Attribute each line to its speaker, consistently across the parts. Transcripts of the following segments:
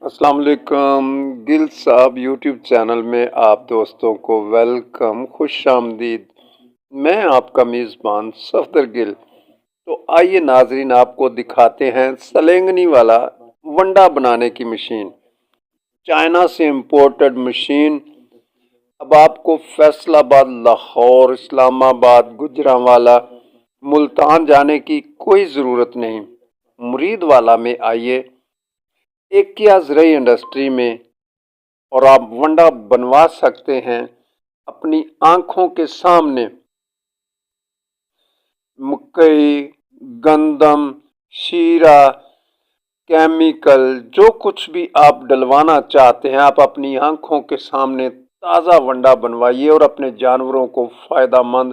Speaker 1: السلام علیکم گل صاحب یوٹیوب چینل میں آپ دوستوں کو ویلکم، خوش آمدید۔ میں آپ کا میزبان صفدر گل۔ تو آئیے ناظرین، آپ کو دکھاتے ہیں سلنگنی والا ونڈا بنانے کی مشین، چائنا سے امپورٹڈ مشین۔ اب آپ کو فیصل آباد، لاہور، اسلام آباد، گجرانوالہ، ملتان جانے کی کوئی ضرورت نہیں۔ مرید والا میں آئیے، ایک کیا زرعی انڈسٹری میں، اور آپ ونڈا بنوا سکتے ہیں اپنی آنکھوں کے سامنے۔ مکئی، گندم، شیرہ، کیمیکل، جو کچھ بھی آپ ڈلوانا چاہتے ہیں، آپ اپنی آنکھوں کے سامنے تازہ ونڈا بنوائیے اور اپنے جانوروں کو فائدہ مند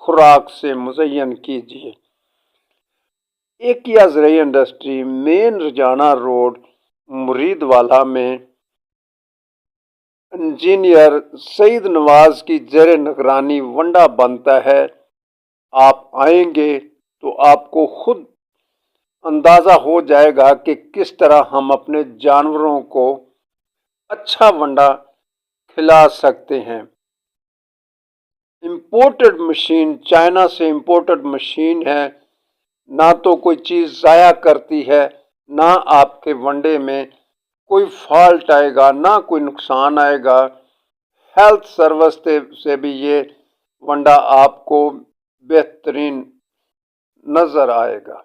Speaker 1: خوراک سے مزین کیجیے۔ ایک یا زرعی انڈسٹری، مین رجانہ روڈ، مرید والا میں انجینئر سعید نواز کی زیر نگرانی ونڈا بنتا ہے۔ آپ آئیں گے تو آپ کو خود اندازہ ہو جائے گا کہ کس طرح ہم اپنے جانوروں کو اچھا ونڈا کھلا سکتے ہیں۔ امپورٹڈ مشین، چائنا سے امپورٹڈ مشین ہے، نہ تو کوئی چیز ضائع کرتی ہے، نہ آپ کے ونڈے میں کوئی فالٹ آئے گا، نہ کوئی نقصان آئے گا۔ ہیلتھ سروس سے بھی یہ ونڈا آپ کو بہترین نظر آئے گا۔